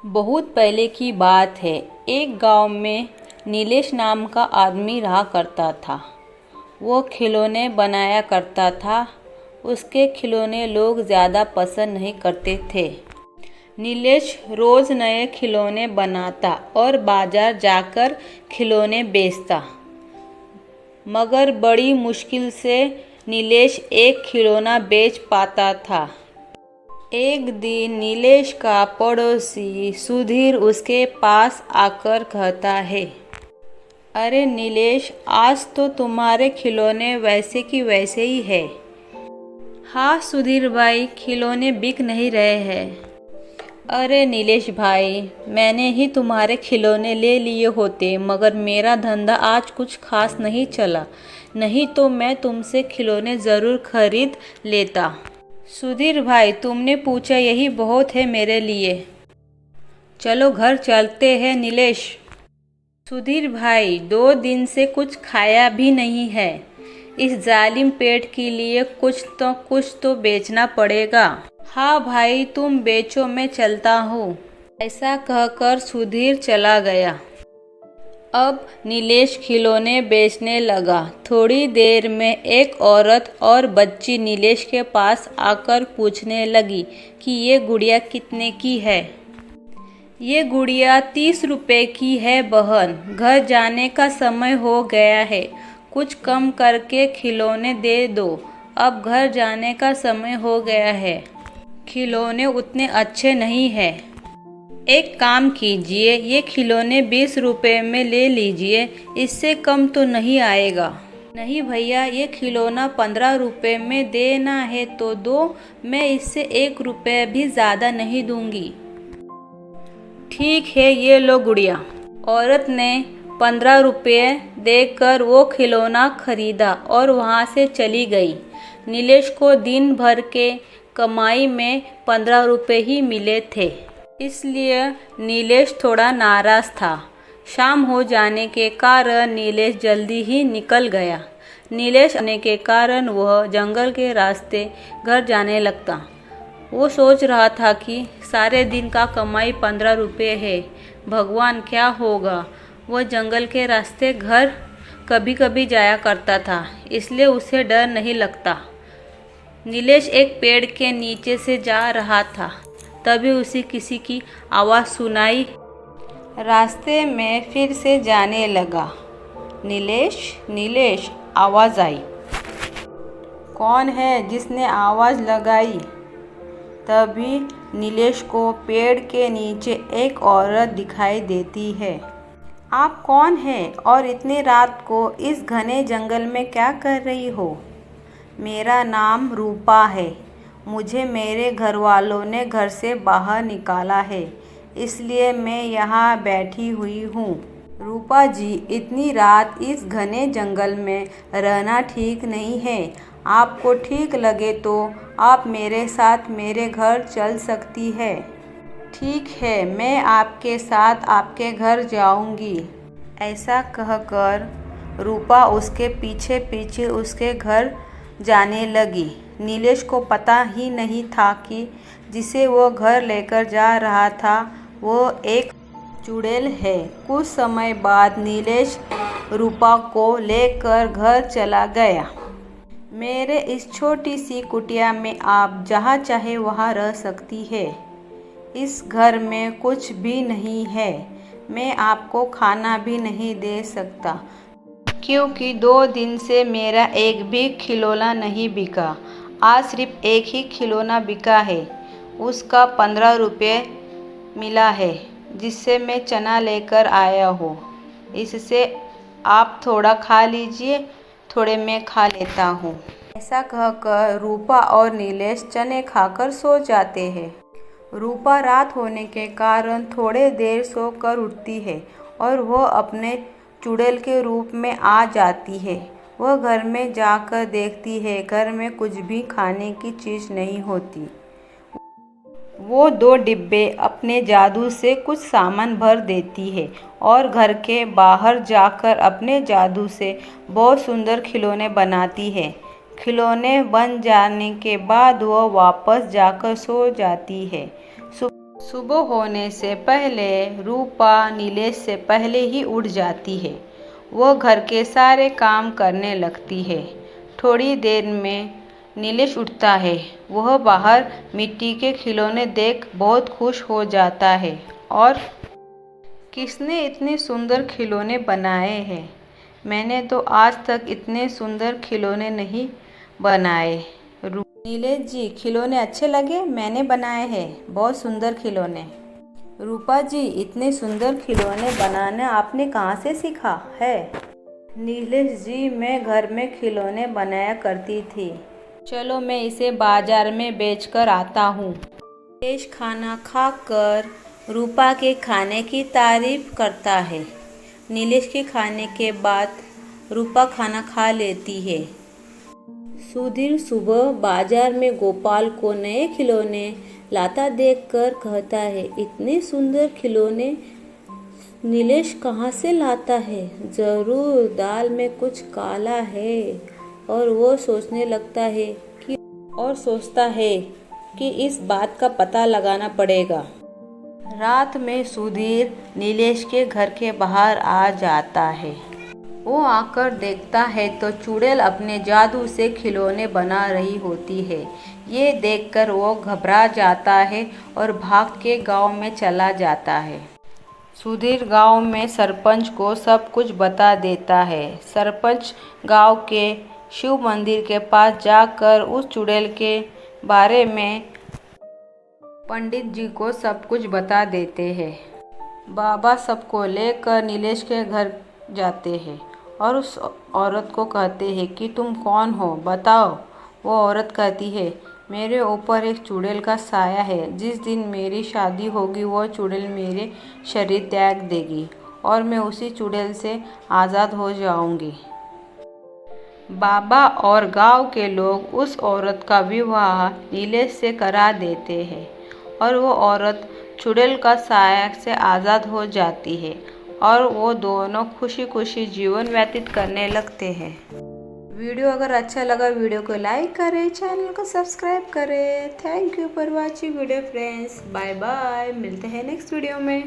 बहुत पहले की बात है। एक गांव में नीलेश नाम का आदमी रहा करता था। वो खिलौने बनाया करता था। उसके खिलौने लोग ज़्यादा पसंद नहीं करते थे। नीलेश रोज़ नए खिलौने बनाता और बाजार जाकर खिलौने बेचता, मगर बड़ी मुश्किल से नीलेश एक खिलौना बेच पाता था। एक दिन नीलेश का पड़ोसी सुधीर उसके पास आकर कहता है, अरे नीलेश, आज तो तुम्हारे खिलौने वैसे की वैसे ही है। हाँ सुधीर भाई, खिलौने बिक नहीं रहे हैं। अरे नीलेश भाई, मैंने ही तुम्हारे खिलौने ले लिए होते, मगर मेरा धंधा आज कुछ खास नहीं चला, नहीं तो मैं तुमसे खिलौने ज़रूर खरीद लेता। सुधीर भाई, तुमने पूछा यही बहुत है मेरे लिए। चलो घर चलते हैं नीलेश। सुधीर भाई, 2 दिन से कुछ खाया भी नहीं है। इस जालिम पेट के लिए कुछ तो बेचना पड़ेगा। हाँ भाई, तुम बेचो, मैं चलता हूँ। ऐसा कहकर सुधीर चला गया। अब नीलेश खिलौने बेचने लगा। थोड़ी देर में एक औरत और बच्ची नीलेश के पास आकर पूछने लगी कि ये गुड़िया कितने की है। ये गुड़िया 30 रुपए की है बहन, घर जाने का समय हो गया है, कुछ कम करके खिलौने दे दो, अब घर जाने का समय हो गया है। खिलौने उतने अच्छे नहीं हैं। एक काम कीजिए, ये खिलौने 20 रुपए में ले लीजिए, इससे कम तो नहीं आएगा। नहीं भैया, ये खिलौना 15 रुपए में देना है तो दो, मैं इससे 1 रुपये भी ज़्यादा नहीं दूंगी। ठीक है, ये लो गुड़िया। औरत ने 15 रुपये देकर वो खिलौना खरीदा और वहाँ से चली गई। नीलेश को दिन भर के कमाई में 15 रुपये ही मिले थे, इसलिए नीलेश थोड़ा नाराज़ था। शाम हो जाने के कारण नीलेश जल्दी ही निकल गया। नीलेश आने के कारण वह जंगल के रास्ते घर जाने लगता। वो सोच रहा था कि सारे दिन का कमाई 15 रुपये है, भगवान क्या होगा। वह जंगल के रास्ते घर कभी कभी जाया करता था, इसलिए उसे डर नहीं लगता। नीलेश एक पेड़ के नीचे से जा रहा था, तभी उसे किसी की आवाज़ सुनाई। रास्ते में फिर से जाने लगा। नीलेश नीलेश, आवाज़ आई। कौन है जिसने आवाज़ लगाई? तभी नीलेश को पेड़ के नीचे एक औरत दिखाई देती है। आप कौन हैं और इतनी रात को इस घने जंगल में क्या कर रही हो? मेरा नाम रूपा है। मुझे मेरे घर वालों ने घर से बाहर निकाला है, इसलिए मैं यहाँ बैठी हुई हूँ। रूपा जी, इतनी रात इस घने जंगल में रहना ठीक नहीं है। आपको ठीक लगे तो आप मेरे साथ मेरे घर चल सकती है। ठीक है, मैं आपके साथ आपके घर जाऊँगी। ऐसा कहकर रूपा उसके पीछे पीछे उसके घर जाने लगी। नीलेश को पता ही नहीं था कि जिसे वो घर लेकर जा रहा था वो एक चुड़ैल है। कुछ समय बाद नीलेश रूपा को लेकर घर चला गया। मेरे इस छोटी सी कुटिया में आप जहाँ चाहे वहाँ रह सकती है। इस घर में कुछ भी नहीं है। मैं आपको खाना भी नहीं दे सकता, क्योंकि 2 दिन से मेरा एक भी खिलौना नहीं बिका। आज सिर्फ एक ही खिलौना बिका है, उसका 15 रुपये मिला है, जिससे मैं चना लेकर आया हूँ। इससे आप थोड़ा खा लीजिए, थोड़े मैं खा लेता हूँ। ऐसा कहकर रूपा और नीलेश चने खाकर सो जाते हैं। रूपा रात होने के कारण थोड़े देर सोकर उठती है और वह अपने चुड़ैल के रूप में आ जाती है। वह घर में जाकर देखती है, घर में कुछ भी खाने की चीज़ नहीं होती। वो 2 डिब्बे अपने जादू से कुछ सामान भर देती है और घर के बाहर जाकर अपने जादू से बहुत सुंदर खिलौने बनाती है। खिलौने बन जाने के बाद वह वापस जाकर सो जाती है। सुबह होने से पहले रूपा नीलेश से पहले ही उठ जाती है। वो घर के सारे काम करने लगती है। थोड़ी देर में नीलेश उठता है। वह बाहर मिट्टी के खिलौने देख बहुत खुश हो जाता है और किसने इतने सुंदर खिलौने बनाए हैं? मैंने तो आज तक इतने सुंदर खिलौने नहीं बनाए। नीलेश जी, खिलौने अच्छे लगे? मैंने बनाए हैं बहुत सुंदर खिलौने। रूपा जी, इतने सुंदर खिलौने बनाना आपने कहाँ से सीखा है? नीलेश जी, मैं घर में खिलौने बनाया करती थी। चलो मैं इसे बाजार में बेचकर आता हूँ। नीलेश खाना खाकर रूपा के खाने की तारीफ करता है। नीलेश के खाने के बाद रूपा खाना खा लेती है। सुधीर सुबह बाजार में गोपाल को नए खिलौने लाता देखकर कहता है, इतने सुंदर खिलौने नीलेश कहाँ से लाता है? जरूर दाल में कुछ काला है। और वो सोचता है कि इस बात का पता लगाना पड़ेगा। रात में सुधीर नीलेश के घर के बाहर आ जाता है। वो आकर देखता है तो चुड़ैल अपने जादू से खिलौने बना रही होती है। ये देखकर वो घबरा जाता है और भाग के गांव में चला जाता है। सुधीर गांव में सरपंच को सब कुछ बता देता है। सरपंच गांव के शिव मंदिर के पास जाकर उस चुड़ैल के बारे में पंडित जी को सब कुछ बता देते हैं। बाबा सबको लेकर नीलेश के घर जाते हैं और उस औरत को कहते हैं कि तुम कौन हो, बताओ। वो औरत कहती है, मेरे ऊपर एक चुड़ैल का साया है। जिस दिन मेरी शादी होगी वो चुड़ैल मेरे शरीर त्याग देगी और मैं उसी चुड़ैल से आज़ाद हो जाऊंगी। बाबा और गांव के लोग उस औरत का विवाह नीलेश से करा देते हैं और वो औरत चुड़ैल का साया से आज़ाद हो जाती है और वो दोनों खुशी खुशी जीवन व्यतीत करने लगते हैं। वीडियो अगर अच्छा लगा वीडियो को लाइक करें, चैनल को सब्सक्राइब करें। Thank you for watching video friends. Bye bye, मिलते हैं नेक्स्ट वीडियो में।